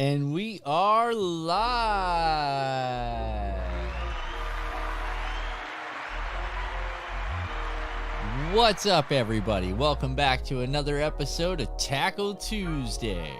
And we are live. What's up, everybody? Welcome back to another episode of Tackle Tuesday.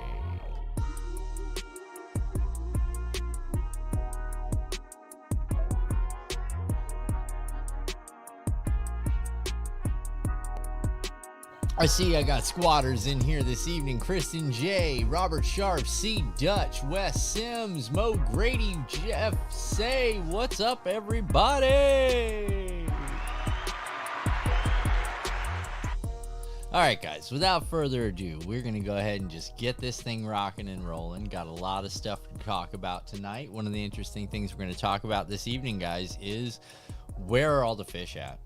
I see I got squatters in here this evening. Kristen J, Robert Sharp, C. Dutch, Wes Sims, Mo Grady, Jeff Say. What's up, everybody? All right, guys, without further ado, we're going to go ahead and just get this thing rocking and rolling. Got a lot of stuff to talk about tonight. One of the interesting things we're going to talk about this evening, guys, is where are all the fish at?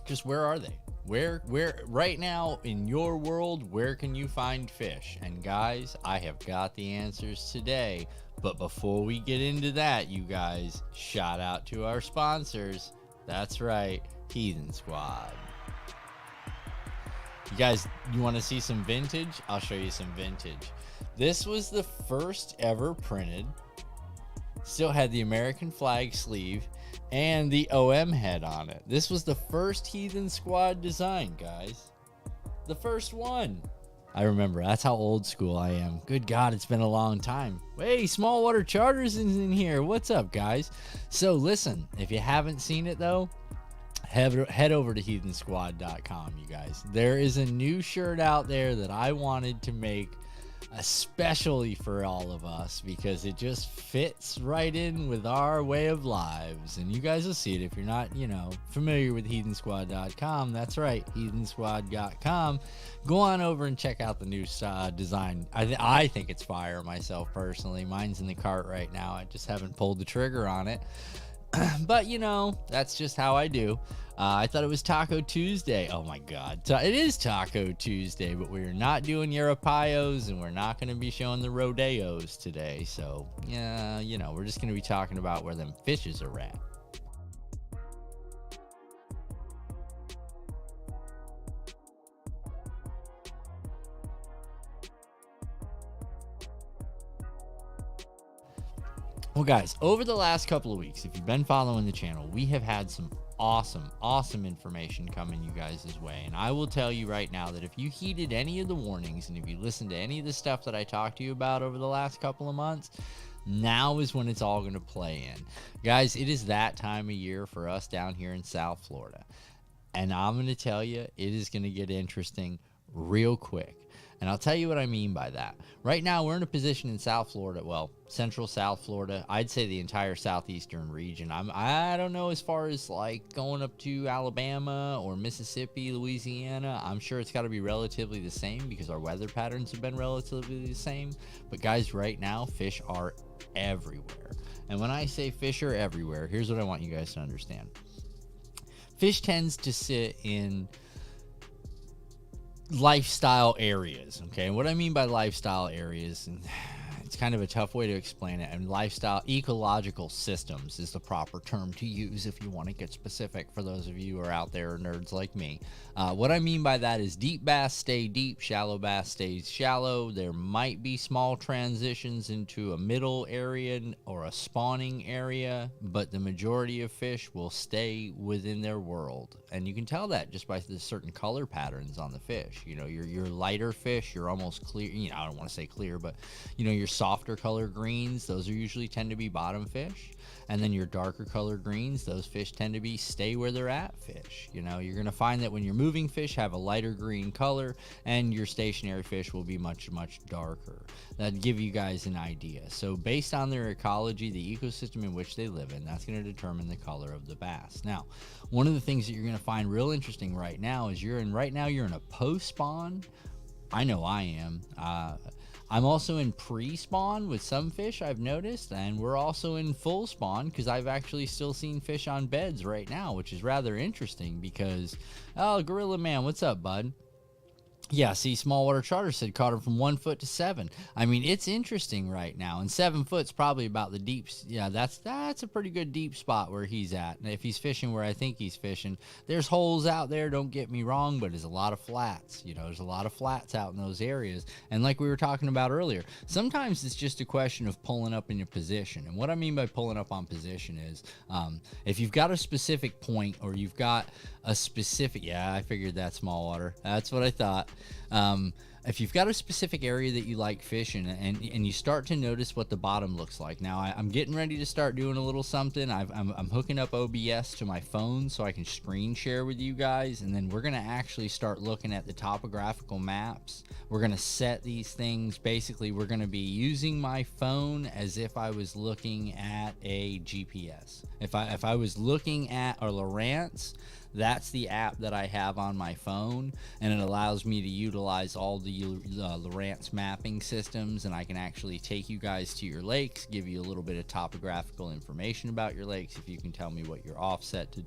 Just where are they? Where right now in your world, where can you find fish? And guys, I have got the answers today. But before we get into that, you guys, shout out to our sponsors. That's right, Heathen Squad. You guys, you want to see some vintage? I'll show you some vintage. This was the first ever printed. Still had the American flag sleeve and the OM head on it. This was the first Heathen Squad design, guys. The first one. I remember. That's how old school I am. Good God, it's been a long time. Hey, Small Water Charters is in here. What's up, guys? So listen, if you haven't seen it though, head over to heathensquad.com, you guys. There is a new shirt out there that I wanted to make especially for all of us because it just fits right in with our way of lives, and you guys will see it if you're not familiar with heathensquad.com. That's right, heathensquad.com. Go on over and check out the new design. I think it's fire myself personally. Mine's in the cart right now. I just haven't pulled the trigger on it. But that's just how I do. I thought it was Taco Tuesday. Oh my God, it is Taco Tuesday, but we're not doing Yarapayos and we're not going to be showing the rodeos today. So yeah, we're just going to be talking about where them fishes are at. Well, guys, over the last couple of weeks, if you've been following the channel, we have had some awesome information coming you guys' way. And I will tell you right now that if you heeded any of the warnings and if you listened to any of the stuff that I talked to you about over the last couple of months, now is when it's all going to play in. Guys, it is that time of year for us down here in South Florida. And I'm going to tell you, it is going to get interesting real quick. And I'll tell you what I mean by that. Right now, we're in a position in South Florida, well, central South Florida. I'd say the entire southeastern region. I don't know as far as like going up to Alabama or Mississippi, Louisiana. I'm sure it's got to be relatively the same because our weather patterns have been relatively the same. But guys, right now, fish are everywhere. And when I say fish are everywhere, here's what I want you guys to understand. Fish tends to sit in lifestyle areas, okay? And what I mean by lifestyle areas, and it's kind of a tough way to explain it, and lifestyle ecological systems is the proper term to use if you want to get specific for those of you who are out there nerds like me. What I mean by that is deep bass stay deep, shallow bass stays shallow. There might be small transitions into a middle area or a spawning area, but the majority of fish will stay within their world. And you can tell that just by the certain color patterns on the fish. Your lighter fish, you're almost clear, I don't want to say clear, but your softer color greens, those usually tend to be bottom fish. And then your darker color greens, those fish tend to be stay where they're at fish. You're going to find that when your moving fish have a lighter green color and your stationary fish will be much darker. That'd give you guys an idea. So based on their ecology, the ecosystem in which they live in, that's going to determine the color of the bass. Now, one of the things that you're going to find real interesting right now is you're in a post-spawn. I know I am. I'm also in pre-spawn with some fish I've noticed, and we're also in full spawn because I've actually still seen fish on beds right now, which is rather interesting because, oh, Gorilla Man, what's up, bud? Yeah, see, small water charter said caught him from 1 foot to 7. I mean, it's interesting right now, and 7 foot's probably about the deep. Yeah, that's a pretty good deep spot where he's at. And if he's fishing where I think he's fishing, there's holes out there. Don't get me wrong, but there's a lot of flats. There's a lot of flats out in those areas. And like we were talking about earlier, sometimes it's just a question of pulling up in your position. And what I mean by pulling up on position is, if you've got a specific point or you've got a specific, yeah, I figured that small water. That's what I thought. If you've got a specific area that you like fishing and you start to notice what the bottom looks like. Now I'm getting ready to start doing a little something. I'm hooking up OBS to my phone so I can screen share with you guys, and then we're going to actually start looking at the topographical maps. We're going to set these things. Basically, we're going to be using my phone as if I was looking at a GPS. If I was looking at a Lowrance, that's the app that I have on my phone, and it allows me to utilize all the Lowrance mapping systems, and I can actually take you guys to your lakes, give you a little bit of topographical information about your lakes. If you can tell me what your offset to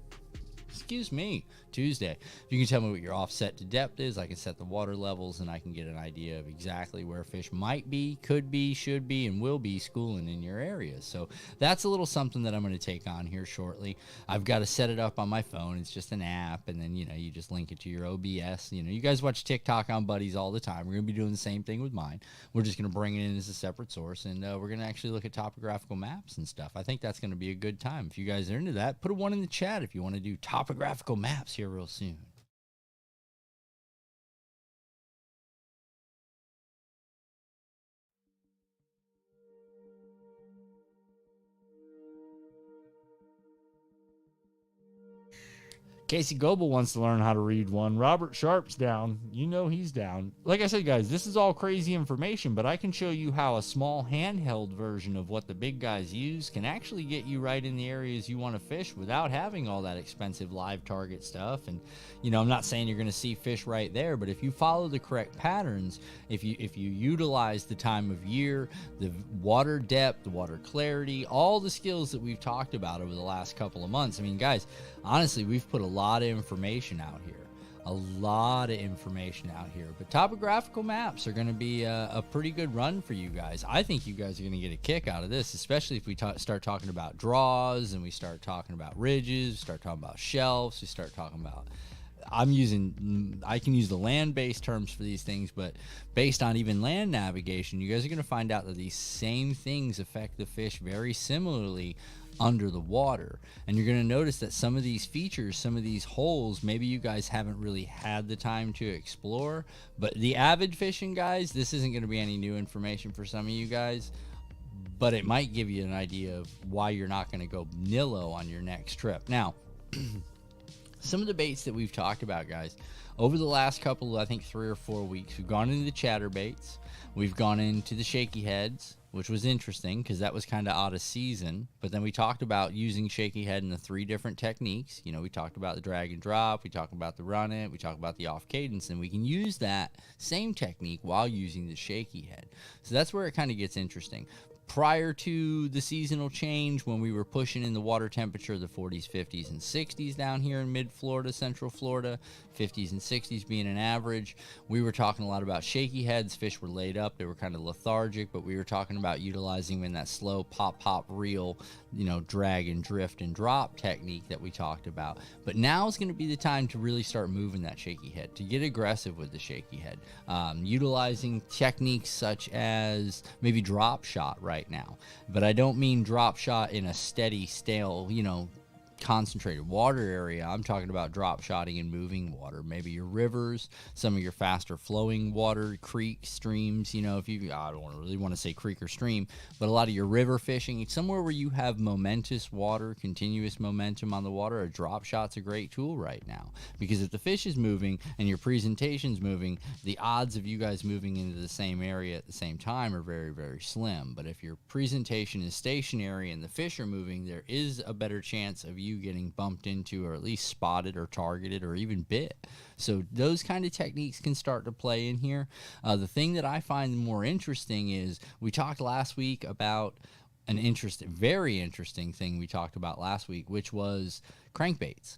Tuesday. If you can tell me what your offset to depth is, I can set the water levels and I can get an idea of exactly where fish might be, could be, should be, and will be schooling in your area. So that's a little something that I'm going to take on here shortly. I've got to set it up on my phone. It's just an app, and then, you just link it to your OBS. You guys watch TikTok on Buddies all the time. We're going to be doing the same thing with mine. We're just going to bring it in as a separate source, and we're going to actually look at topographical maps and stuff. I think that's going to be a good time. If you guys are into that, put a 1 in the chat if you want to do topographical maps here real soon. Casey Goebel wants to learn how to read one. Robert Sharp's down. He's down. Like I said, guys, this is all crazy information, but I can show you how a small handheld version of what the big guys use can actually get you right in the areas you want to fish without having all that expensive live target stuff. And, I'm not saying you're going to see fish right there, but if you follow the correct patterns, if you utilize the time of year, the water depth, the water clarity, all the skills that we've talked about over the last couple of months. I mean, guys, honestly, we've put a lot of information out here. But topographical maps are going to be a pretty good run for you guys. I think you guys are going to get a kick out of this, especially if we start talking about draws, and we start talking about ridges, start talking about shelves, we start talking about, I can use the land-based terms for these things, but based on even land navigation, you guys are going to find out that these same things affect the fish very similarly under the water. And you're going to notice that some of these features, some of these holes, maybe you guys haven't really had the time to explore. But the avid fishing guys, this isn't going to be any new information for some of you guys, but it might give you an idea of why you're not going to go Nilo on your next trip. Now, some of the baits that we've talked about, guys, over the last couple, I think 3 or 4 weeks, we've gone into the chatterbaits, we've gone into the shaky heads, which was interesting because that was kind of out of season. But then we talked about using shaky head in the 3 different techniques. We talked about the drag and drop, we talked about the run it, we talked about the off cadence, and we can use that same technique while using the shaky head. So that's where it kind of gets interesting. Prior to the seasonal change, when we were pushing in the water temperature, the 40s, 50s, and 60s down here in mid-Florida, central Florida, 50s and 60s being an average, we were talking a lot about shaky heads. Fish were laid up. They were kind of lethargic, but we were talking about utilizing them in that slow pop reel, drag and drift and drop technique that we talked about. But now is going to be the time to really start moving that shaky head, to get aggressive with the shaky head, utilizing techniques such as maybe drop shot right now. But I don't mean drop shot in a steady, stale, concentrated water area. I'm talking about drop shotting and moving water, maybe your rivers, some of your faster flowing water, creeks, streams. If you, I don't really want to say creek or stream, but a lot of your river fishing, somewhere where you have momentous water, continuous momentum on the water, a drop shot's a great tool right now, because if the fish is moving and your presentation's moving, the odds of you guys moving into the same area at the same time are very, very slim. But if your presentation is stationary and the fish are moving, there is a better chance of you getting bumped into, or at least spotted or targeted or even bit. So those kind of techniques can start to play in here. The thing that I find more interesting is, we talked last week about very interesting thing we talked about last week, which was crankbaits.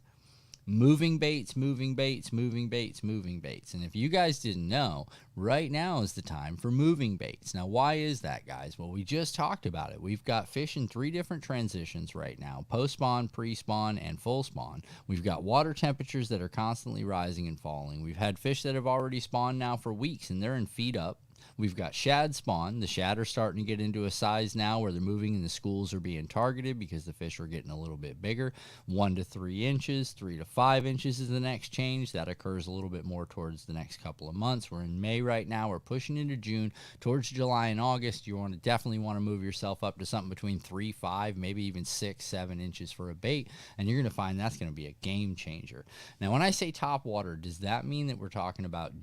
moving baits, moving baits, moving baits, moving baits. And if you guys didn't know, right now is the time for moving baits. Now, why is that, guys? Well, we just talked about it. We've got fish in 3 different transitions right now: post-spawn, pre-spawn, and full spawn. We've got water temperatures that are constantly rising and falling. We've had fish that have already spawned now for weeks, and they're in feed up. We've got shad spawn. The shad are starting to get into a size now where they're moving and the schools are being targeted because the fish are getting a little bit bigger. 1 to 3 inches, 3 to 5 inches is the next change. That occurs a little bit more towards the next couple of months. We're in May right now. We're pushing into June. Towards July and August, you definitely want to move yourself up to something between 3, 5, maybe even 6, 7 inches for a bait, and you're going to find that's going to be a game changer. Now, when I say top water, does that mean that we're talking about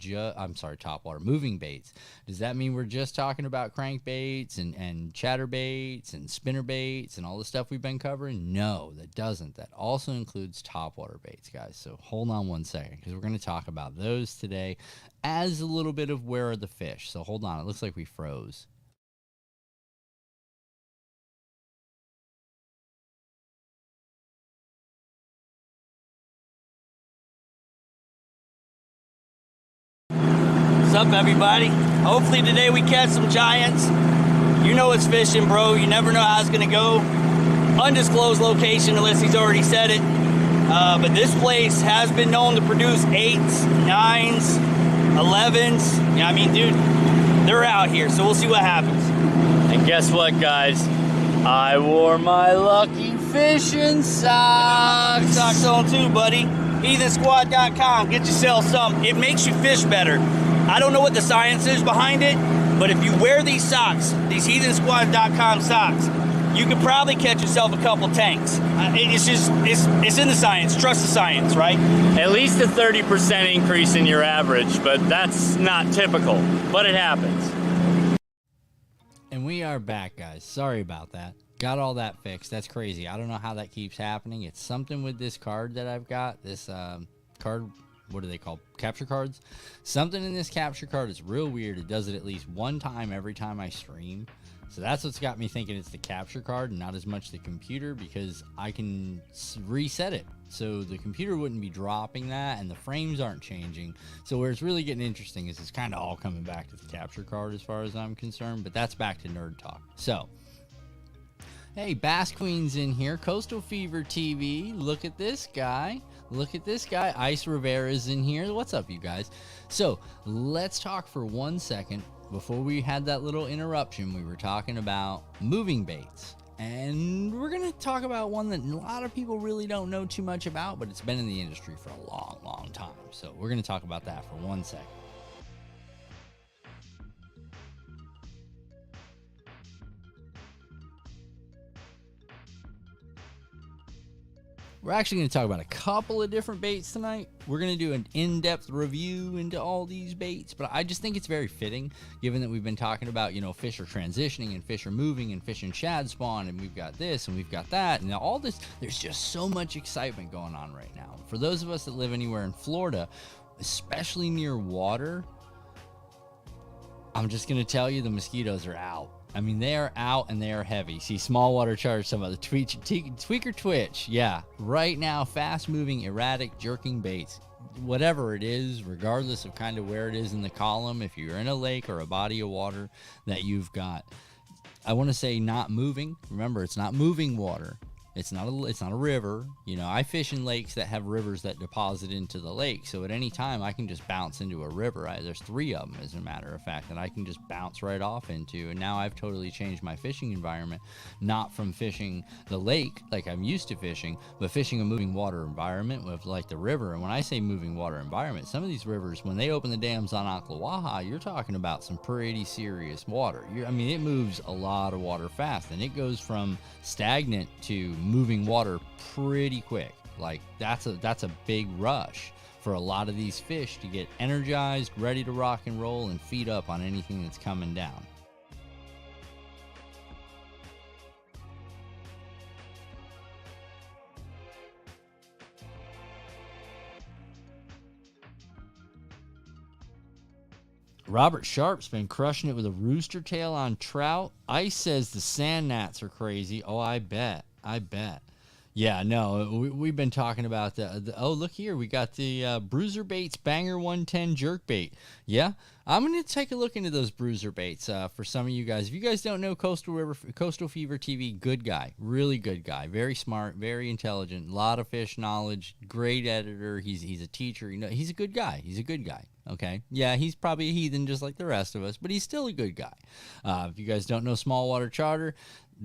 top water moving baits? Does that mean we're just talking about crankbaits and chatterbaits and spinnerbaits and all the stuff we've been covering? No, that doesn't. That also includes topwater baits, guys. So hold on one second, because we're going to talk about those today as a little bit of where are the fish. So hold on. It looks like we froze. What's up, everybody? Hopefully today we catch some giants. You know it's fishing, bro. You never know how it's gonna go. Undisclosed location unless he's already said it. But this place has been known to produce 8s, 9s, 11s. Yeah, I mean, dude, they're out here, so we'll see what happens. And guess what, guys? I wore my lucky fishing socks. Socks on too, buddy. Heathensquad.com. Get yourself some. It makes you fish better. I don't know what the science is behind it, but if you wear these socks, these Heathensquad.com socks, you could probably catch yourself a couple tanks. It's in the science. Trust the science, right? At least a 30% increase in your average, but that's not typical, but it happens. And we are back, guys. Sorry about that. Got all that fixed. That's crazy. I don't know how that keeps happening. It's something with this card that I've got. This card, what are they called? Capture cards? Something in this capture card is real weird. It does it at least one time every time I stream. So that's what's got me thinking it's the capture card and not as much the computer, because I can reset it. So the computer wouldn't be dropping that and the frames aren't changing. So where it's really getting interesting is it's kind of all coming back to the capture card as far as I'm concerned. But that's back to nerd talk. So, hey, Bass Queen's in here. Coastal Fever TV. Look at this guy. Look at this guy. Ice Rivera's in here. What's up, you guys? So let's talk for 1 second. Before we had that little interruption, we were talking about moving baits. And we're going to talk about one that a lot of people really don't know too much about, but it's been in the industry for a long, long time. So we're going to talk about that for 1 second. We're actually going to talk about a couple of different baits tonight. We're going to do an in-depth review into all these baits, but I just think it's very fitting, given that we've been talking about, you know, fish are transitioning and fish are moving and fish and shad spawn, and we've got this and we've got that, and all this. There's just so much excitement going on right now. For those of us that live anywhere in Florida, especially near water, I'm just going to tell you the mosquitoes are out. I mean, they are out and they are heavy. See, small water charge, some of the tweaker twitch. Yeah, right now, fast moving, erratic, jerking baits, whatever it is, regardless of kind of where it is in the column, if you're in a lake or a body of water that you've got, I want to say not moving. Remember, it's not moving water. It's not a river. You know, I fish in lakes that have rivers that deposit into the lake. So at any time, I can just bounce into a river. There's 3 of them, as a matter of fact, that I can just bounce right off into. And now I've totally changed my fishing environment, not from fishing the lake like I'm used to fishing, but fishing a moving water environment with like the river. And when I say moving water environment, some of these rivers, when they open the dams on Ocklawaha, you're talking about some pretty serious water. I mean, it moves a lot of water fast, and it goes from stagnant to moving water pretty quick. Like that's a big rush for a lot of these fish to get energized, ready to rock and roll, and feed up on anything that's coming down. Robert Sharp's been crushing it with a rooster tail on trout. Ice says the sand gnats are crazy. Oh, I bet. Yeah, no, we've been talking about oh, look here, we got the Bruiser Baits Banger 110 jerk bait. Yeah, I'm gonna take a look into those Bruiser Baits for some of you guys. If you guys don't know Coastal Fever TV, good guy, really good guy, very smart, very intelligent, a lot of fish knowledge, great editor. He's a teacher. You know, he's a good guy. He's a good guy. Okay, yeah, he's probably a heathen just like the rest of us, but he's still a good guy. If you guys don't know Small Water Charter,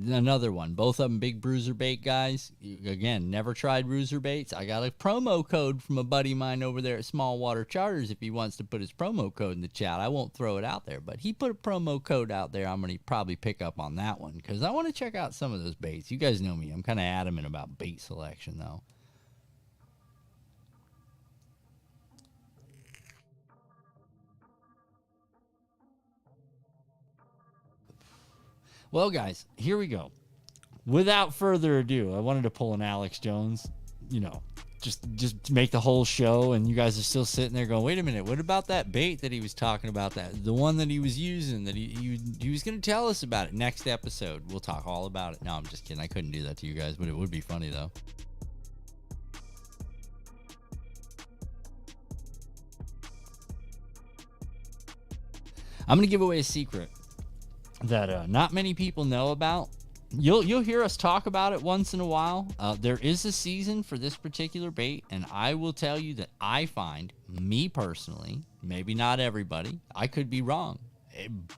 another one. Both of them big Bruiser Bait guys. Again, never tried Bruiser Baits. I got a promo code from a buddy of mine over there at Small Water Charters if he wants to put his promo code in the chat. I won't throw it out there, but he put a promo code out there. I'm going to probably pick up on that one because I want to check out some of those baits. You guys know me. I'm kind of adamant about bait selection, though. Well, guys, here we go. Without further ado, I wanted to pull an Alex Jones, you know, just to make the whole show, and you guys are still sitting there going, wait a minute, what about that bait that he was talking about, that the one that he was using, that he was going to tell us about it next episode. We'll talk all about it. No, I'm just kidding. I couldn't do that to you guys, but it would be funny, though. I'm going to give away a secret that not many people know about. You'll hear us talk about it once in a while. There is a season for this particular bait, and I will tell you that I find, me personally, maybe not everybody, I could be wrong,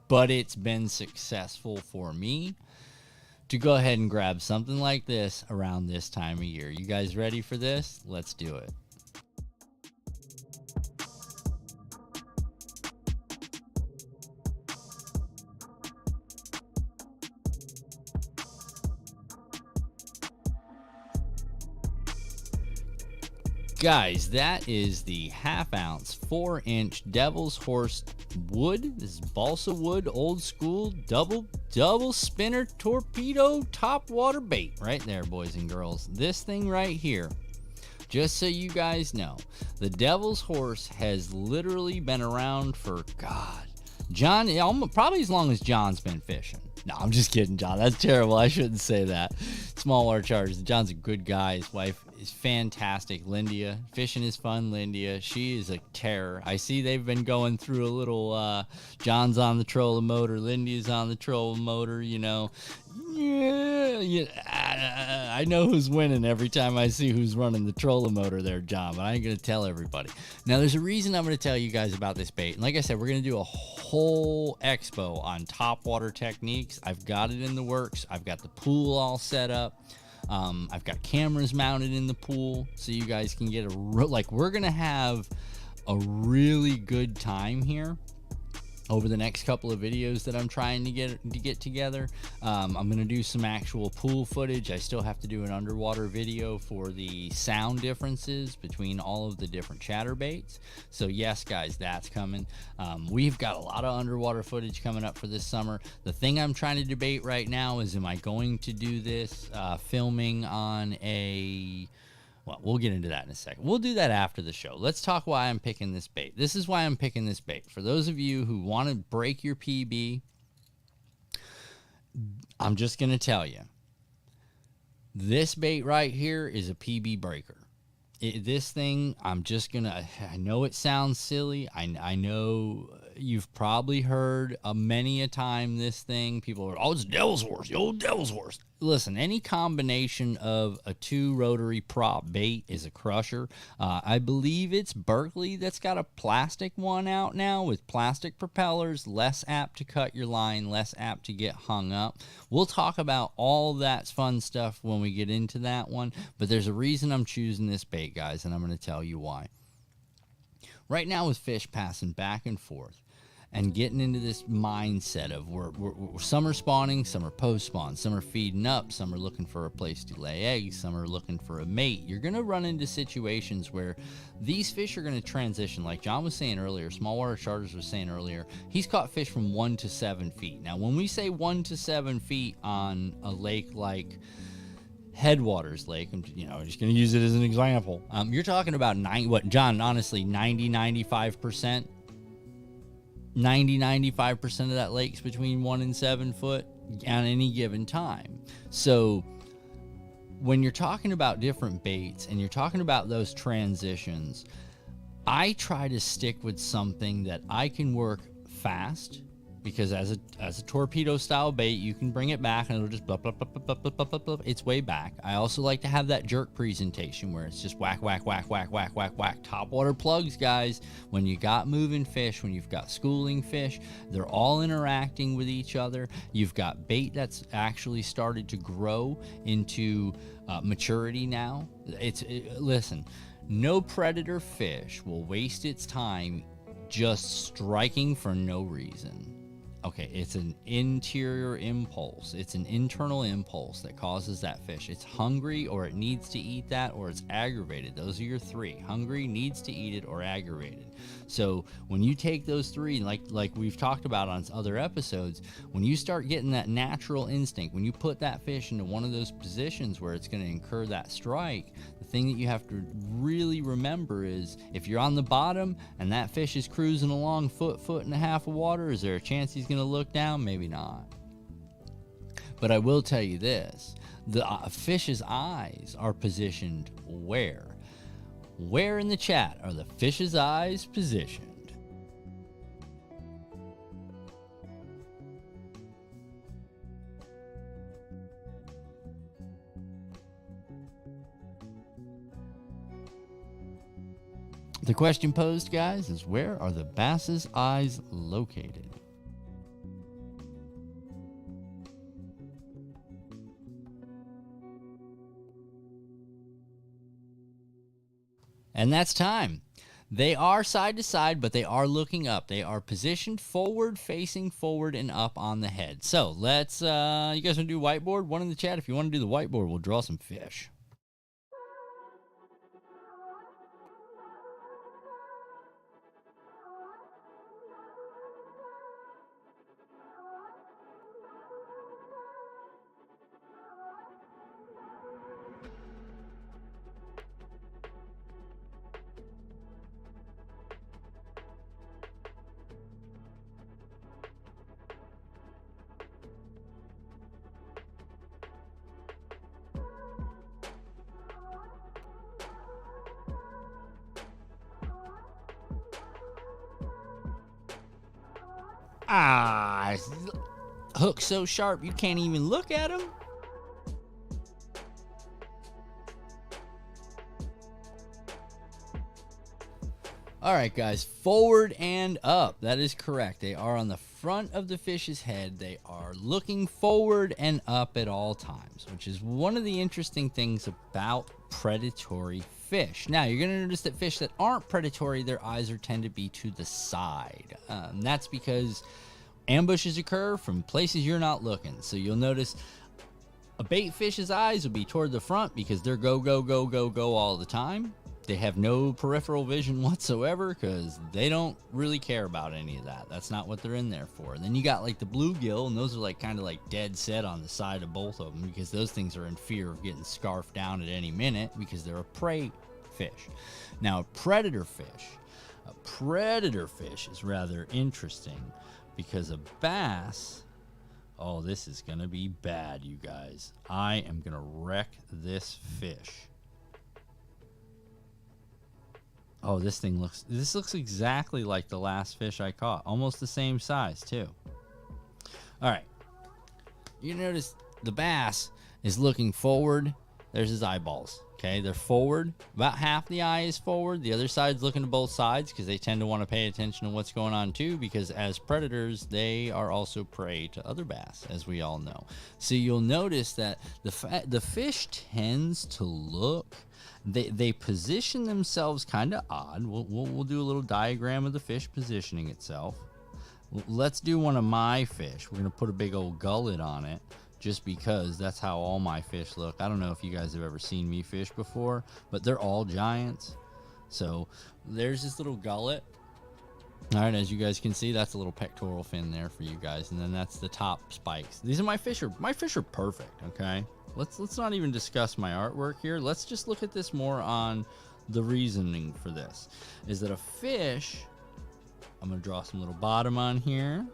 but it's been successful for me to go ahead and grab something like this around this time of year. You guys ready for this? Let's do it. Guys, that is the half-ounce, 4-inch Devil's Horse wood. This is balsa wood, old school, double spinner torpedo top water bait. Right there, boys and girls. This thing right here, just so you guys know, the Devil's Horse has literally been around for, God, John, probably as long as John's been fishing. No, I'm just kidding, John. That's terrible. I shouldn't say that. Small Water Charters. John's a good guy. His wife is fantastic. Lindia. Fishing is fun, Lindia. She is a terror. I see they've been going through a little, John's on the trolling motor, Lindia's on the trolling motor, you know. Yeah, I know who's winning every time I see who's running the trolling motor there, John, but I ain't going to tell everybody. Now, there's a reason I'm going to tell you guys about this bait. And like I said, we're going to do a whole expo on top water techniques. I've got it in the works. I've got the pool all set up. I've got cameras mounted in the pool so you guys can get we're going to have a really good time here over the next couple of videos that I'm trying to get together. I'm going to do some actual pool footage. I still have to do an underwater video for the sound differences between all of the different chatterbaits. So yes, guys, that's coming. We've got a lot of underwater footage coming up for this summer. The thing I'm trying to debate right now is, am I going to do this filming on a... Well, we'll get into that in a second. We'll do that after the show. Let's talk why I'm picking this bait. This is why I'm picking this bait. For those of you who want to break your PB, I'm just going to tell you, this bait right here is a PB breaker. This thing, I'm just going to, I know it sounds silly. I know you've probably heard many a time this thing. People are, oh, it's Devil's Horse, the old Devil's Horse. Listen, any combination of a 2 rotary prop bait is a crusher. I believe it's Berkeley that's got a plastic one out now with plastic propellers, less apt to cut your line, less apt to get hung up. We'll talk about all that fun stuff when we get into that one, but there's a reason I'm choosing this bait, guys, and I'm going to tell you why. Right now with fish passing back and forth and getting into this mindset of we're some are spawning, some are post-spawn, some are feeding up, some are looking for a place to lay eggs, some are looking for a mate. You're going to run into situations where these fish are going to transition. Like John was saying earlier, Small Water Charters was saying earlier, he's caught fish from 1 to 7 feet. Now, when we say 1 to 7 feet on a lake like Headwaters Lake, I'm just going to use it as an example. You're talking about John, honestly, 95%. 95% of that lake's between 1 and 7 foot on any given time. So when you're talking about different baits and you're talking about those transitions, I try to stick with something that I can work fast, because as a torpedo style bait, you can bring it back and it'll just blah, blah, blah, blah, blah, blah, blah, blah, its way back. I also like to have that jerk presentation where it's just whack, whack, whack, whack, whack, whack, whack. Topwater plugs, guys. When you got moving fish, when you've got schooling fish, they're all interacting with each other. You've got bait that's actually started to grow into maturity now. Listen, no predator fish will waste its time just striking for no reason. Okay, it's an interior impulse. It's an internal impulse that causes that fish. It's hungry, or it needs to eat that, or it's aggravated. Those are your three. Hungry, needs to eat it, or aggravated. So when you take those three, like we've talked about on other episodes, when you start getting that natural instinct, when you put that fish into one of those positions where it's going to incur that strike, the thing that you have to really remember is, if you're on the bottom and that fish is cruising along foot and a half of water, is there a chance he's going to look down? Maybe not. But I will tell you this, the fish's eyes are positioned where? Where in the chat are the fish's eyes positioned? The question posed, guys, is where are the bass's eyes located? And that's time. They are side to side, but they are looking up. They are positioned forward, facing forward and up on the head. So let's, you guys want to do whiteboard? One in the chat. If you want to do the whiteboard, we'll draw some fish. Ah, hook so sharp you can't even look at him. All right, guys, forward and up. That is correct. They are on the front of the fish's head. They are looking forward and up at all times, which is one of the interesting things about predatory fish. Now, you're going to notice that fish that aren't predatory, their eyes tend to be to the side. That's because ambushes occur from places you're not looking. So you'll notice a bait fish's eyes will be toward the front because they're go, go, go, go, go all the time. They have no peripheral vision whatsoever because they don't really care about any of that. That's not what they're in there for. And then you got like the bluegill, and those are like kind of like dead set on the side of both of them because those things are in fear of getting scarfed down at any minute because they're a prey fish. Now, a predator fish is rather interesting because a bass, oh, this is going to be bad, you guys. I am going to wreck this fish. Oh, this looks exactly like the last fish I caught. Almost the same size, too. All right. You notice the bass is looking forward. There's his eyeballs. Okay, they're forward. About half the eye is forward. The other side's looking to both sides because they tend to want to pay attention to what's going on, too, because as predators, they are also prey to other bass, as we all know. So you'll notice that the fish tends to look... They position themselves kind of odd. We'll do a little diagram of the fish positioning itself. Let's do one of my fish. We're going to put a big old gullet on it just because that's how all my fish look. I don't know if you guys have ever seen me fish before, but they're all giants. So there's this little gullet. All right, as you guys can see, that's a little pectoral fin there for you guys. And then that's the top spikes. These are my fish are perfect, okay? Let's not even discuss my artwork here. Let's just look at this more on the reasoning for this. Is that a fish, I'm going to draw some little bottom on here.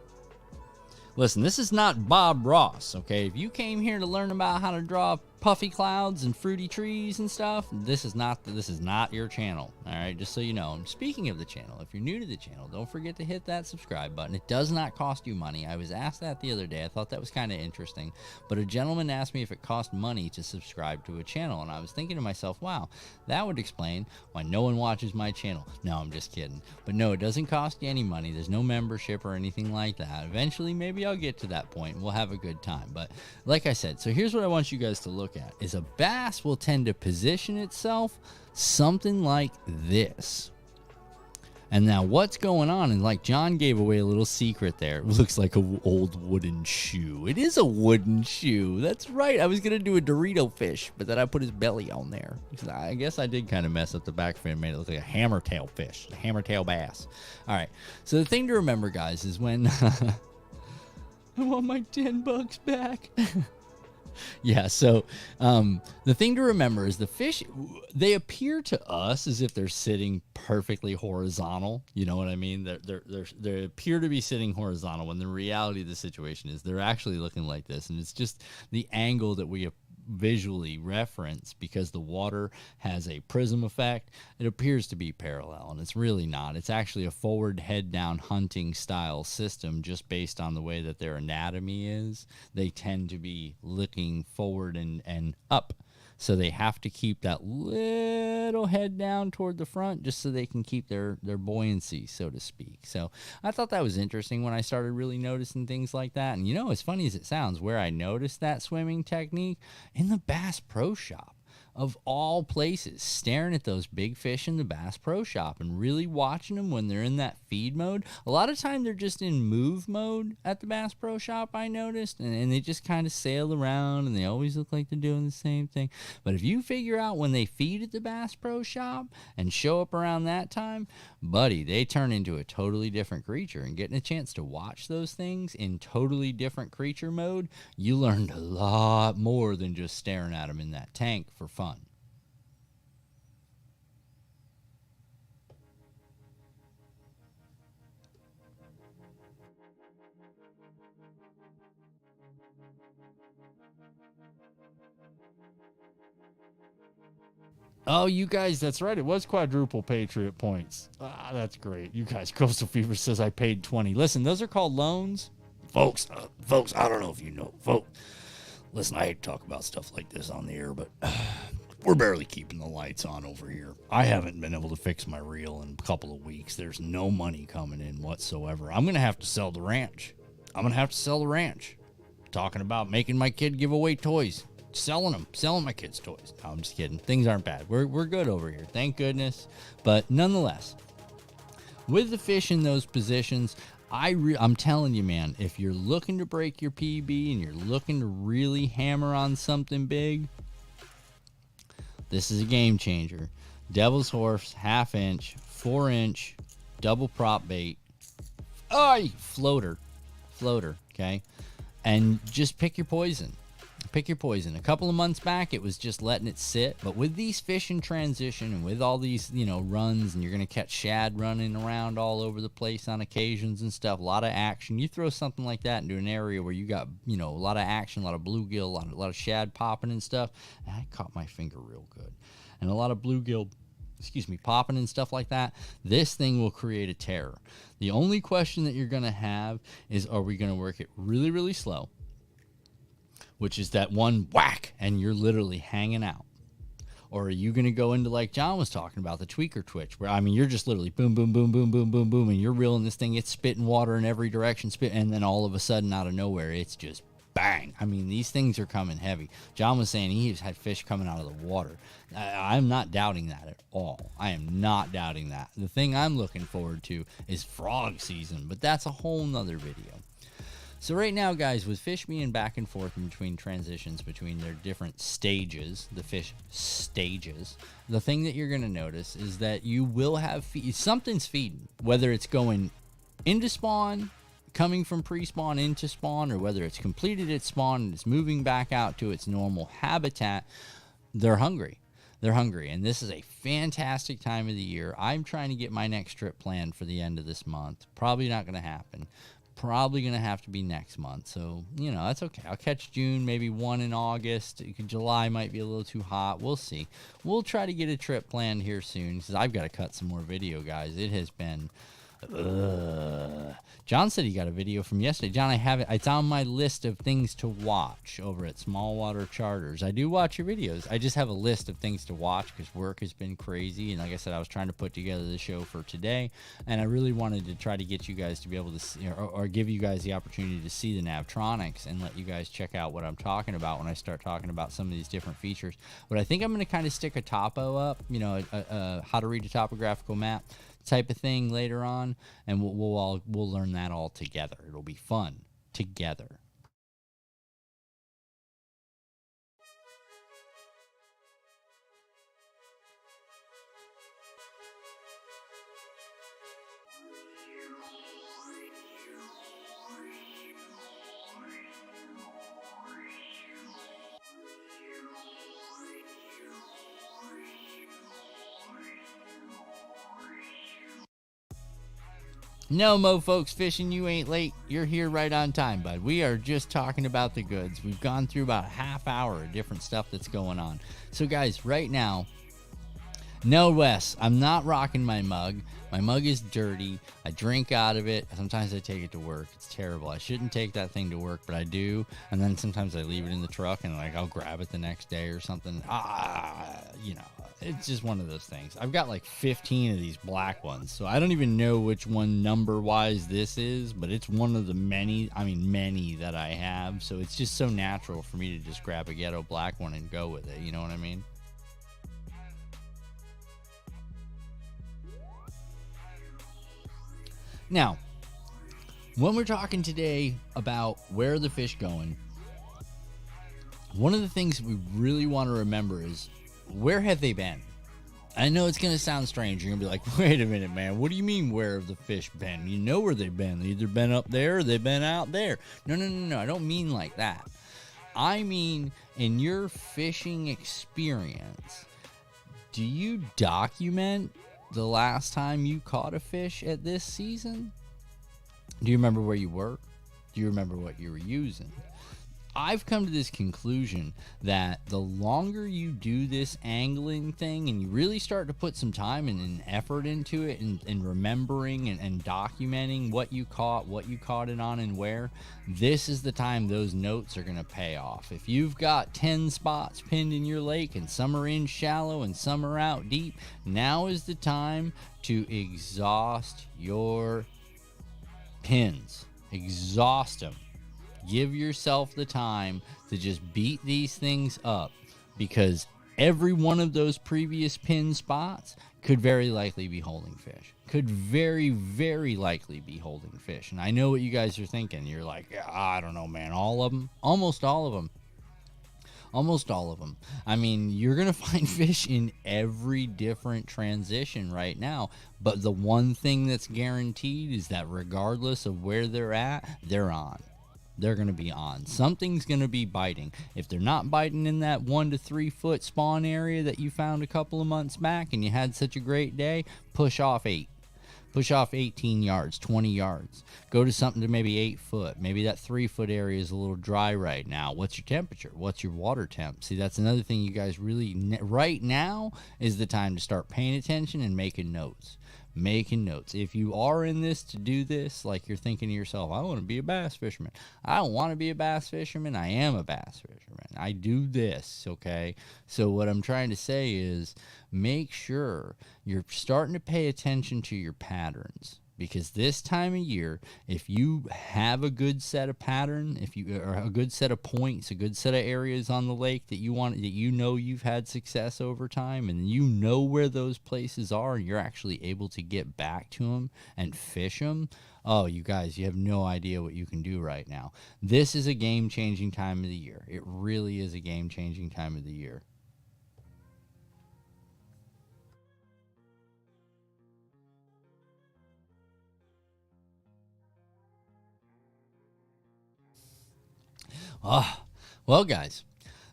Listen, this is not Bob Ross, okay? If you came here to learn about how to draw puffy clouds and fruity trees and stuff, this is not your channel. All right, just so you know. And speaking of the channel, if you're new to the channel, don't forget to hit that subscribe button. It does not cost you money. I was asked that the other day. I thought that was kind of interesting, but a gentleman asked me if it cost money to subscribe to a channel, and I was thinking to myself, wow, that would explain why no one watches my channel. No, I'm just kidding. But no, it doesn't cost you any money. There's no membership or anything like that. Eventually, maybe I'll get to that point and we'll have a good time. But like I said, so here's what I want you guys to look at is a bass will tend to position itself something like this. And now what's going on, and like John gave away a little secret there. It looks like an old wooden shoe. It is a wooden shoe. That's right. I was going to do a Dorito fish, but then I put his belly on there. I guess I did kind of mess up the back fin, made it look like a hammertail fish, a hammertail bass. All right. So the thing to remember, guys, is when I want my $10 back. Yeah, so the thing to remember is the fish, they appear to us as if they're sitting perfectly horizontal. You know what I mean? They appear to be sitting horizontal when the reality of the situation is they're actually looking like this. And it's just the angle that we visually reference because the water has a prism effect. It appears to be parallel, and it's really not. It's actually a forward head down hunting style system just based on the way that their anatomy is. They tend to be looking forward and up. So they have to keep that little head down toward the front just so they can keep their buoyancy, so to speak. So I thought that was interesting when I started really noticing things like that. And you know, as funny as it sounds, where I noticed that swimming technique in the Bass Pro Shop. Of all places, staring at those big fish in the Bass Pro Shop and really watching them when they're in that feed mode. A lot of time they're just in move mode at the Bass Pro Shop, I noticed, and they just kind of sail around and they always look like they're doing the same thing. But if you figure out when they feed at the Bass Pro Shop and show up around that time, buddy, they turn into a totally different creature. And getting a chance to watch those things in totally different creature mode, you learned a lot more than just staring at them in that tank for fun. Oh, you guys, that's right. It was quadruple Patriot points. Ah, that's great. You guys, Coastal Fever says I paid 20. Listen, those are called loans. Folks, I don't know if you know. Folks, listen, I hate to talk about stuff like this on the air, but we're barely keeping the lights on over here. I haven't been able to fix my reel in a couple of weeks. There's no money coming in whatsoever. I'm going to have to sell the ranch. Talking about making my kid give away toys. Selling my kids' toys. No, I'm just kidding. Things aren't bad. We're good over here. Thank goodness. But nonetheless, with the fish in those positions, I'm telling you, man, if you're looking to break your PB and you're looking to really hammer on something big, this is a game changer. Devil's Horse, 1/2 inch, 4 inch, double prop bait. Floater, okay? And just pick your poison. A couple of months back, it was just letting it sit. But with these fish in transition and with all these, runs, and you're going to catch shad running around all over the place on occasions and stuff, a lot of action. You throw something like that into an area where you got, a lot of action, a lot of bluegill, a lot of shad popping and stuff. And I caught my finger real good. And a lot of bluegill, popping and stuff like that. This thing will create a terror. The only question that you're going to have is, are we going to work it really, really slow? Which is that one whack and you're literally hanging out. Or are you going to go into, like John was talking about, the tweaker twitch, where, you're just literally boom, boom, boom, boom, boom, boom, boom, and you're reeling this thing, it's spitting water in every direction, and then all of a sudden, out of nowhere, it's just bang. These things are coming heavy. John was saying he's had fish coming out of the water. I'm not doubting that at all. I am not doubting that. The thing I'm looking forward to is frog season, but that's a whole nother video. So right now, guys, with fish being back and forth in between transitions, between their different stages, the fish stages, the thing that you're going to notice is that you will have something's feeding, whether it's going into spawn, coming from pre-spawn into spawn, or whether it's completed its spawn and it's moving back out to its normal habitat. They're hungry. And this is a fantastic time of the year. I'm trying to get my next trip planned for the end of this month. Probably not going to happen. probably going to have to be next month. So, you know, that's okay. I'll catch June, maybe one in August. July might be a little too hot. We'll see. We'll try to get a trip planned here soon because I've got to cut some more video, guys. It has been... John said he got a video from yesterday. John, I have it. It's on my list of things to watch over at Small Water Charters. I do watch your videos. I just have a list of things to watch because work has been crazy. And like I said, I was trying to put together the show for today. And I really wanted to try to get you guys to be able to see, or give you guys the opportunity to see the Navtronics and let you guys check out what I'm talking about when I start talking about some of these different features. But I think I'm going to kind of stick a topo up, you know, how to read a topographical map type of thing later on, and we'll learn that all together. It'll be fun together. No, Mo folks fishing, you ain't late. You're here right on time, bud. We are just talking about the goods. We've gone through about a half hour of different stuff that's going on. So guys, right now, no, Wes, I'm not rocking my mug. My mug is dirty. I drink out of it. Sometimes I take it to work. It's terrible. I shouldn't take that thing to work, but I do. And then sometimes I leave it in the truck and like I'll grab it the next day or something. You know, it's just one of those things. I've got like 15 of these black ones, so I don't even know which one number-wise this is, but it's one of the many that I have. So it's just so natural for me to just grab a ghetto black one and go with it. You know what I mean? Now, when we're talking today about where are the fish going, one of the things we really want to remember is where have they been? I know it's going to sound strange. You're going to be like, wait a minute, man. What do you mean where have the fish been? You know where they've been. They've either been up there or they've been out there. No. I don't mean like that. I mean in your fishing experience, do you document the last time you caught a fish at this season? Do you remember where you were? Do you remember what you were using? I've come to this conclusion that the longer you do this angling thing and you really start to put some time and effort into it and remembering and documenting what you caught it on and where, this is the time those notes are going to pay off. If you've got 10 spots pinned in your lake and some are in shallow and some are out deep, now is the time to exhaust your pins. Exhaust them. Give yourself the time to just beat these things up, because every one of those previous pin spots could very likely be holding fish. Could very, very likely be holding fish. And I know what you guys are thinking. You're like, I don't know, man. All of them? Almost all of them. Almost all of them. I mean, you're going to find fish in every different transition right now. But the one thing that's guaranteed is that regardless of where they're at, they're on. They're going to be on. Something's going to be biting. If they're not biting in that 1 to 3 foot spawn area that you found a couple of months back and you had such a great day, push off 8. Push off 18 yards, 20 yards. Go to something to maybe 8 foot. Maybe that 3 foot area is a little dry right now. What's your temperature? What's your water temp? See, that's another thing you guys really, right now is the time to start paying attention and making notes. Making notes. If you are in this to do this, like you're thinking to yourself, I want to be a bass fisherman. I don't want to be a bass fisherman. I am a bass fisherman. I do this, okay? So what I'm trying to say is make sure you're starting to pay attention to your patterns. Because this time of year, if you have a good set of pattern, if you or a good set of points, a good set of areas on the lake that you want, that you know you've had success over time, and you know where those places are, and you're actually able to get back to them and fish them. Oh, you guys, you have no idea what you can do right now. This is a game-changing time of the year. It really is a game-changing time of the year. Well, guys,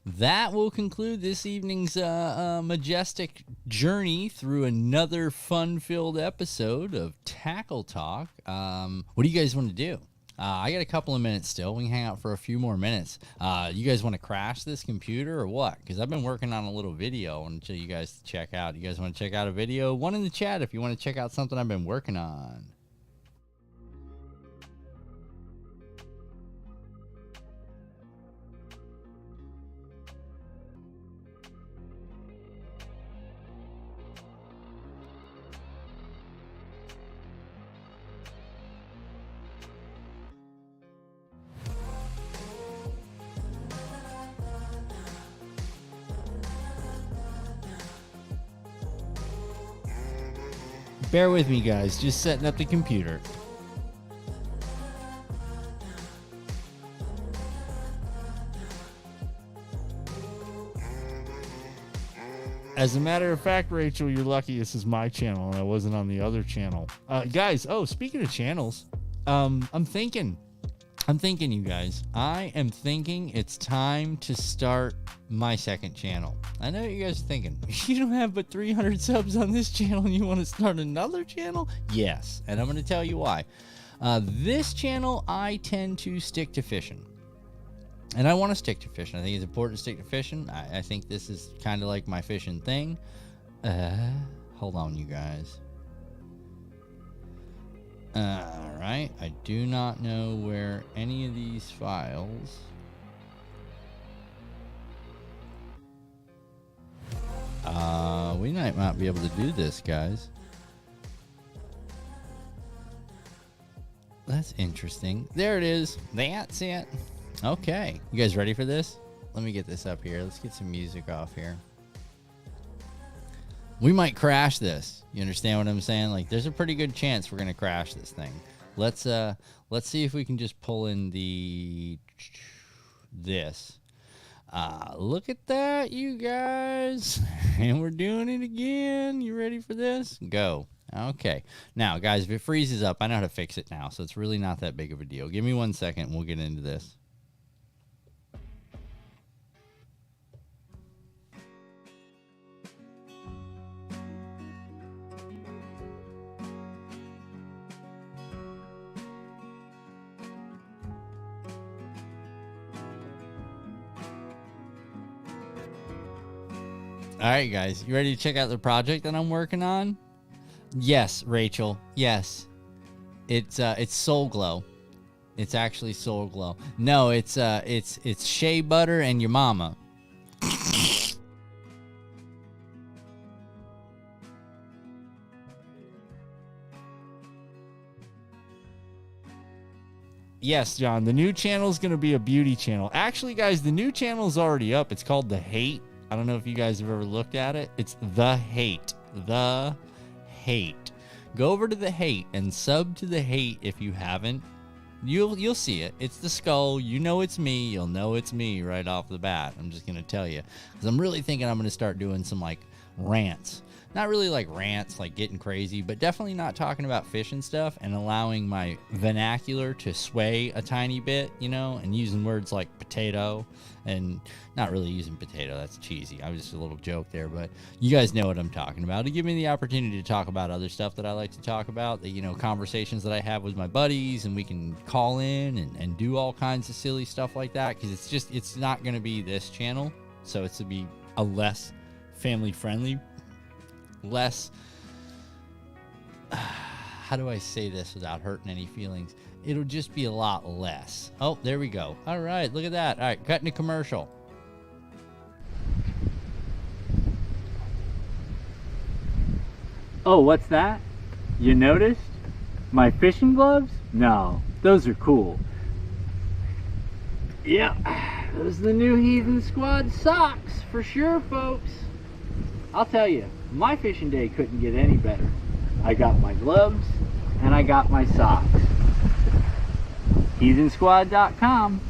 that will conclude this evening's majestic journey through another fun-filled episode of Tackle Talk. What do you guys want to do? I got a couple of minutes still. We can hang out for a few more minutes. You guys want to crash this computer or what? Because I've been working on a little video until you guys check out. You guys want to check out a video? One in the chat if you want to check out something I've been working on. Bear with me, guys. Just setting up the computer. As a matter of fact, Rachel, you're lucky this is my channel and I wasn't on the other channel. Guys, speaking of channels, I'm thinking, you guys. I am thinking it's time to start my second channel. I know what you guys are thinking. You don't have but 300 subs on this channel and you want to start another channel? Yes, and I'm going to tell you why. This channel, I tend to stick to fishing. And I want to stick to fishing. I think it's important to stick to fishing. I think this is kind of like my fishing thing. Hold on, you guys. Alright, I do not know where any of these files... we might not be able to do this, guys. That's interesting. There it is. That's it. Okay. You guys ready for this? Let me get this up here. Let's get some music off here. We might crash this. You understand what I'm saying? Like, there's a pretty good chance we're gonna crash this thing. Let's see if we can just pull in this. Look at that, you guys. And we're doing it again. You ready for this? Go. Okay. Now, guys, if it freezes up, I know how to fix it now, so it's really not that big of a deal. Give me 1 second and we'll get into this. All right, guys, you ready to check out the project that I'm working on? Yes, Rachel. Yes, it's Soul Glow. It's actually Soul Glow. No, it's shea butter and your mama. Yes, John, the new channel is going to be a beauty channel. Actually, guys, the new channel is already up. It's called The Hate. I don't know if you guys have ever looked at it. It's The Hate. The Hate. Go over to The Hate and sub to The Hate if you haven't. You'll see it. It's the skull. You know it's me. You'll know it's me right off the bat. I'm just going to tell you. Because I'm really thinking I'm going to start doing some, like, rants. Not really like rants, like getting crazy, but definitely not talking about fish and stuff and allowing my vernacular to sway a tiny bit, you know, and using words like potato and not really using potato. That's cheesy. I was just a little joke there, but you guys know what I'm talking about. To give me the opportunity to talk about other stuff that I like to talk about, the, you know, conversations that I have with my buddies, and we can call in and do all kinds of silly stuff like that, because it's not going to be this channel. So it's to be a less family friendly, less, how do I say this without hurting any feelings? It'll just be a lot less. Oh, there we go. All right, look at that. All right, cutting a commercial. Oh, what's that? You noticed? My fishing gloves? No, those are cool. Yeah, those are the new Heathen Squad socks for sure, folks. I'll tell you, my fishing day couldn't get any better. I got my gloves and I got my socks. HeathenSquad.com.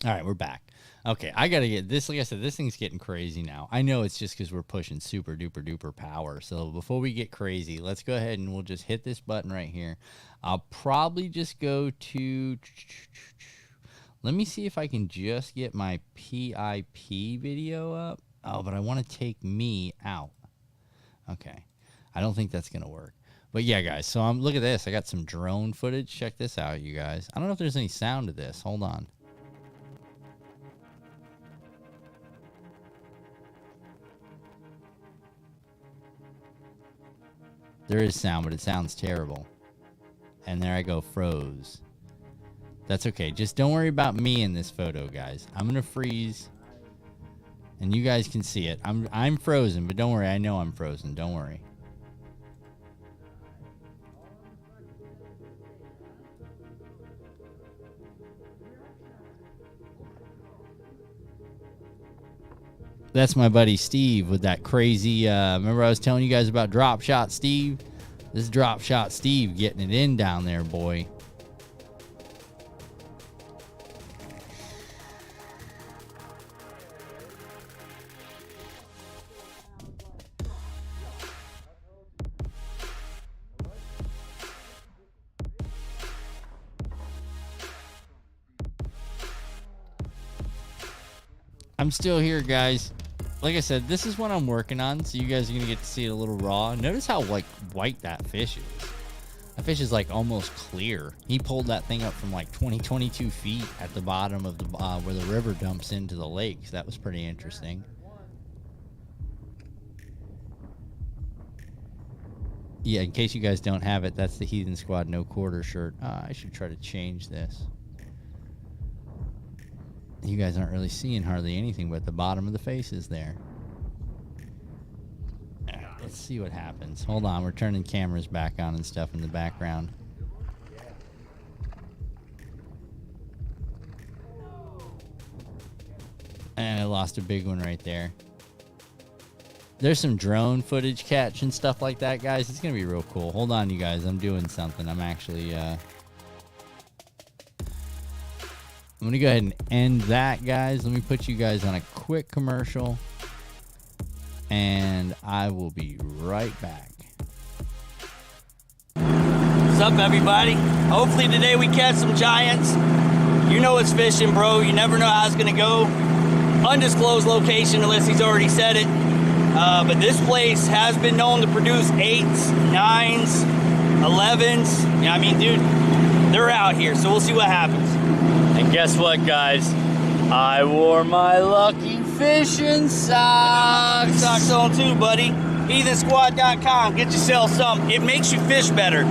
All right, we're back. Okay, I gotta get this. Like I said, this thing's getting crazy now. I know it's just because we're pushing super duper duper power. So before we get crazy, let's go ahead and we'll just hit this button right here. I'll probably just go to, let me see if I can just get my PIP video up. Oh, but I want to take me out. Okay, I don't think that's gonna work. But yeah, guys, so look at this. I got some drone footage. Check this out, you guys. I don't know if there's any sound to this. Hold on. There is sound, but it sounds terrible. And there I go, froze. That's okay. Just don't worry about me in this photo, guys. I'm gonna freeze, and you guys can see it. I'm frozen, but don't worry. I know I'm frozen. Don't worry. That's my buddy Steve with that crazy. Remember I was telling you guys about Drop Shot Steve? This is Drop Shot Steve getting it in down there, boy. I'm still here, guys. Like I said, this is what I'm working on, so you guys are gonna get to see it a little raw. Notice how like white that fish is. That fish is like almost clear. He pulled that thing up from like 22 feet at the bottom of the where the river dumps into the lake. So that was pretty interesting. Yeah, in case you guys don't have it, that's the Heathen Squad no quarter shirt. I should try to change this. You guys aren't really seeing hardly anything, but the bottom of the face is there. Right, let's see what happens. Hold on, we're turning cameras back on and stuff in the background. And I lost a big one right there. There's some drone footage catch and stuff like that, guys. It's going to be real cool. Hold on, you guys. I'm doing something. I'm actually... I'm going to go ahead and end that, guys. Let me put you guys on a quick commercial. And I will be right back. What's up, everybody? Hopefully today we catch some giants. You know it's fishing, bro. You never know how it's going to go. Undisclosed location unless he's already said it. But this place has been known to produce 8s, 9s, 11s. Yeah, I mean, dude, they're out here. So we'll see what happens. And guess what, guys? I wore my lucky fishing socks. Socks on too, buddy. Heathensquad.com. Get yourself some. It makes you fish better.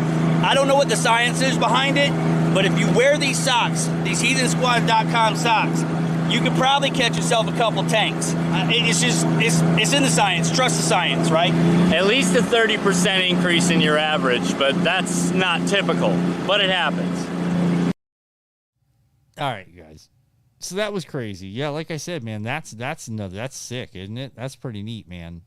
I don't know what the science is behind it, but if you wear these socks, these Heathensquad.com socks, you could probably catch yourself a couple tanks. It's in the science. Trust the science, right? At least a 30% increase in your average, but that's not typical. But it happens. All right, you guys. So that was crazy. Yeah, like I said, man, that's sick, isn't it? That's pretty neat, man.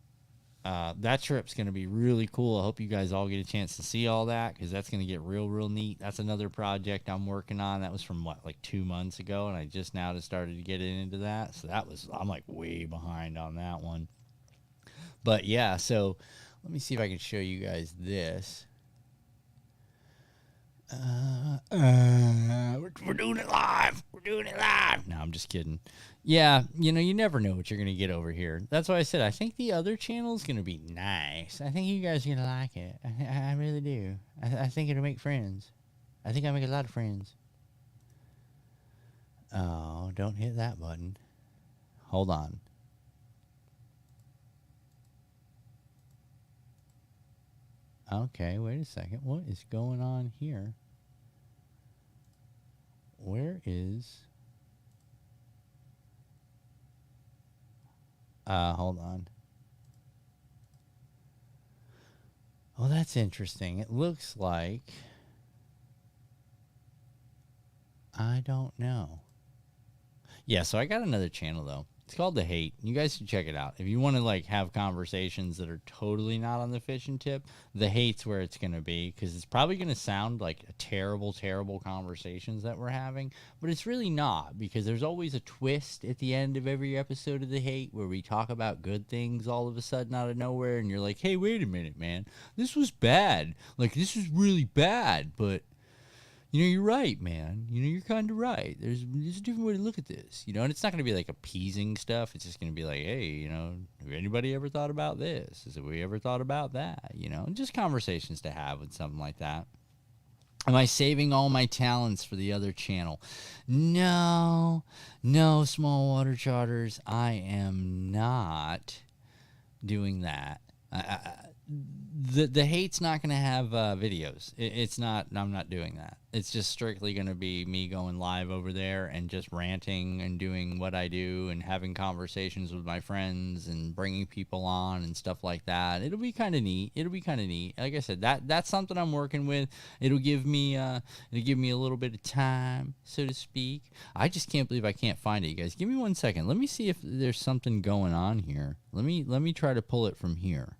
That trip's going to be really cool. I hope you guys all get a chance to see all that because that's going to get real neat. That's another project I'm working on. That was from, like 2 months ago, and I just now started to get into that. So I'm like way behind on that one. But, yeah, so let me see if I can show you guys this. We're doing it live. We're doing it live. No, I'm just kidding. Yeah, you never know what you're going to get over here. That's why I said I think the other channel is going to be nice. I think you guys are going to like it. I really do. I think it'll make friends. I think I'll make a lot of friends. Oh, don't hit that button. Hold on. Okay, wait a second. What is going on here? Where is... hold on. Oh, that's interesting. It looks like... I don't know. Yeah, so I got another channel, though. It's called The Hate. You guys should check it out. If you want to, like, have conversations that are totally not on the fishing tip, The Hate's where it's going to be, because it's probably going to sound like a terrible conversations that we're having, but it's really not, because there's always a twist at the end of every episode of The Hate where we talk about good things all of a sudden out of nowhere, and you're like, hey, wait a minute, man. This was bad. Like, this was really bad, but... you're right, man. You're kind of right. There's a different way to look at this, and it's not going to be like appeasing stuff. It's just going to be like, hey, have anybody ever thought about this? Have we ever thought about that? Just conversations to have with something like that. Am I saving all my talents for the other channel? No, small water charters. I am not doing that. The hate's not going to have videos. It's not. I'm not doing that. It's just strictly going to be me going live over there and just ranting and doing what I do and having conversations with my friends and bringing people on and stuff like that. It'll be kind of neat. Like I said, that's something I'm working with. It'll give me a little bit of time, so to speak. I just can't believe I can't find it, you guys. Give me 1 second. Let me see if there's something going on here. Let me try to pull it from here.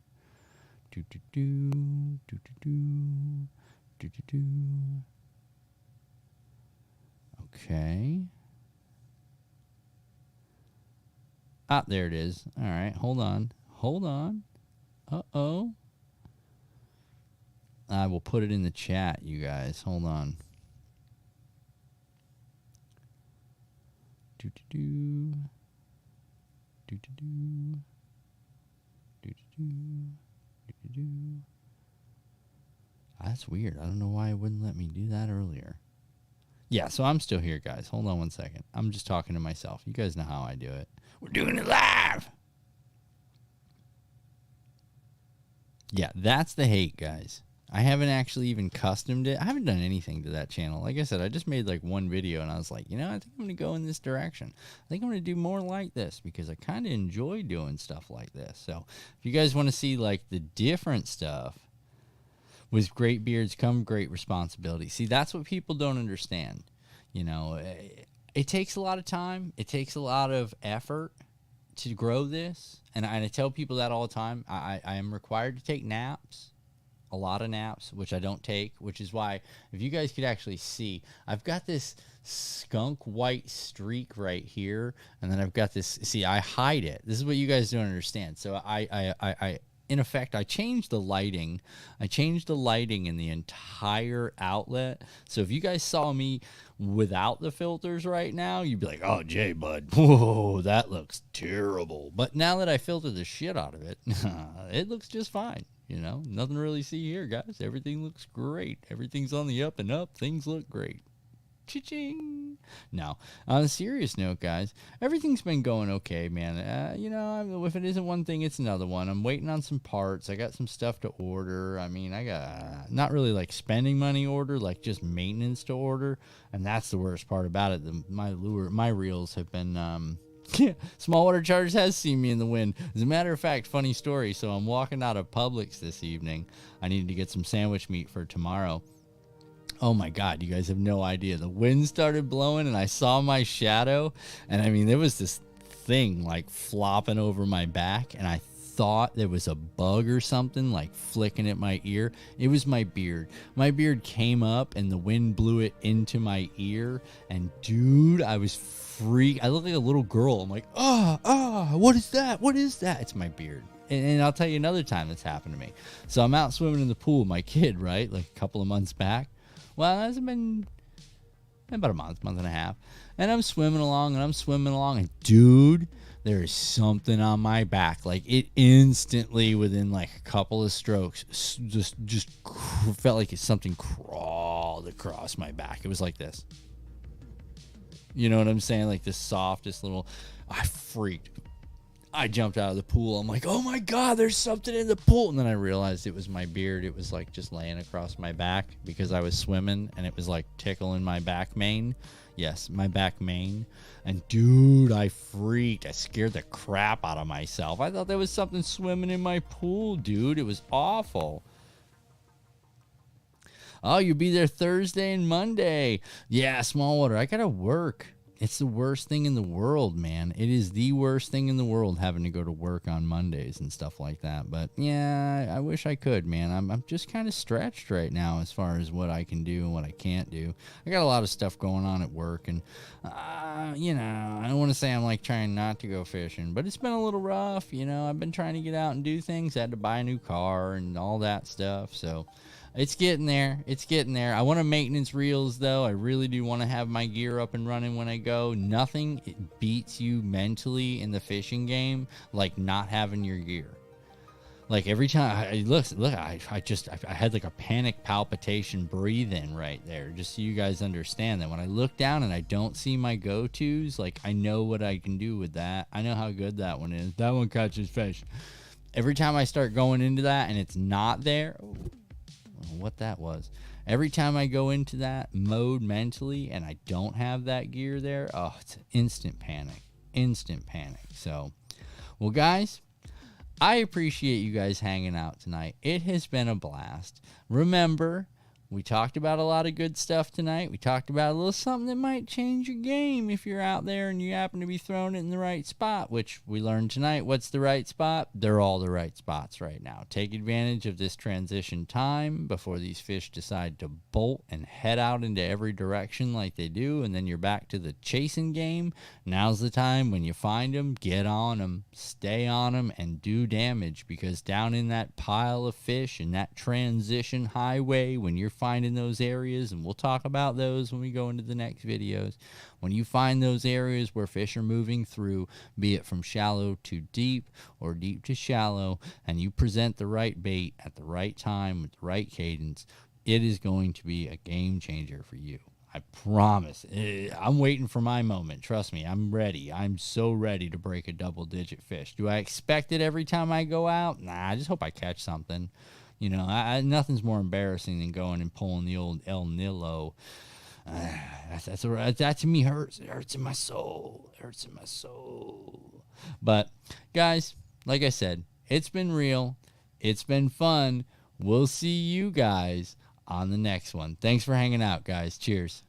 Okay. Ah, there it is. All right, hold on. Uh-oh. I will put it in the chat, you guys. Hold on. That's weird. I don't know why it wouldn't let me do that earlier. Yeah, so I'm still here, guys. Hold on 1 second. I'm just talking to myself. You guys know how I do it. We're doing it live. Yeah, that's the hate, guys. I haven't actually even customed it. I haven't done anything to that channel. Like I said, I just made like one video, and I was like, I think I'm going to go in this direction. I think I'm going to do more like this because I kind of enjoy doing stuff like this. So if you guys want to see like the different stuff, with great beards come great responsibility. See, that's what people don't understand. It takes a lot of time. It takes a lot of effort to grow this. And I tell people that all the time. I am required to take naps. A lot of naps, which I don't take, which is why, if you guys could actually see, I've got this skunk white streak right here, and then I've got this, see, I hide it. This is what you guys don't understand. So I in effect, I changed the lighting. I changed the lighting in the entire outlet. So if you guys saw me without the filters right now, you'd be like, oh, Jay, bud, whoa, that looks terrible. But now that I filtered the shit out of it, it looks just fine. Nothing to really see here, guys. Everything looks great. Everything's on the up and up. Things look great. Cha-ching. Now, on a serious note, guys, everything's been going okay, man. If it isn't one thing, it's another one. I'm waiting on some parts. I got some stuff to order. I mean, I got not really like spending money order, like just maintenance to order. And that's the worst part about it. My reels have been... Small water chargers has seen me in the wind. As a matter of fact, funny story. So I'm walking out of Publix this evening. I needed to get some sandwich meat for tomorrow. Oh my God, you guys have no idea. The wind started blowing and I saw my shadow. And I mean, there was this thing like flopping over my back. And I thought there was a bug or something like flicking at my ear. It was my beard. My beard came up and the wind blew it into my ear. And dude, I was freak. I look like a little girl. I'm like, what is that? What is that? It's my beard. And I'll tell you another time that's happened to me. So I'm out swimming in the pool with my kid, right? Like a couple of months back. Well, it hasn't been about a month and a half. And I'm swimming along. And dude, there is something on my back. Like it instantly, within like a couple of strokes, just felt like something crawled across my back. It was like this. You know what I'm saying? Like the softest little... I freaked. I jumped out of the pool. I'm like, oh my God, there's something in the pool. And then I realized it was my beard. It was like just laying across my back because I was swimming and it was like tickling my back mane. Yes, my back mane. And dude, I freaked. I scared the crap out of myself. I thought there was something swimming in my pool, dude. It was awful. Oh, you'll be there Thursday and Monday. Yeah, small water. I got to work. It's the worst thing in the world, man. It is the worst thing in the world having to go to work on Mondays and stuff like that. But yeah, I wish I could, man. I'm just kind of stretched right now as far as what I can do and what I can't do. I got a lot of stuff going on at work, and I don't want to say I'm like trying not to go fishing, but it's been a little rough. I've been trying to get out and do things. I had to buy a new car and all that stuff. So It's getting there. It's getting there. I want to maintenance reels, though. I really do want to have my gear up and running when I go. Nothing beats you mentally in the fishing game like not having your gear. Like every time I had like a panic palpitation breathing right there, just so you guys understand that when I look down and I don't see my go-tos, like I know what I can do with that. I know how good that one is. That one catches fish. Every time I start going into that and it's not there, what that was. Every time I go into that mode mentally and I don't have that gear there, oh, it's instant panic. Instant panic. So, well, guys, I appreciate you guys hanging out tonight. It has been a blast. Remember, we talked about a lot of good stuff tonight. We talked about a little something that might change your game if you're out there and you happen to be throwing it in the right spot, which we learned tonight. What's the right spot? They're all the right spots right now. Take advantage of this transition time before these fish decide to bolt and head out into every direction like they do, and then you're back to the chasing game. Now's the time when you find them, get on them, stay on them, and do damage, because down in that pile of fish and that transition highway, when you're finding those areas, and we'll talk about those when we go into the next videos, when you find those areas where fish are moving through, be it from shallow to deep or deep to shallow, and you present the right bait at the right time with the right cadence, it is going to be a game changer for you. I promise. I'm waiting for my moment. Trust me, I'm ready. I'm so ready to break a double-digit fish. Do I expect it every time I go out? Nah, I just hope I catch something. You know, nothing's more embarrassing than going and pulling the old El Nilo. That to me hurts. It hurts in my soul. It hurts in my soul. But, guys, like I said, it's been real. It's been fun. We'll see you guys on the next one. Thanks for hanging out, guys. Cheers.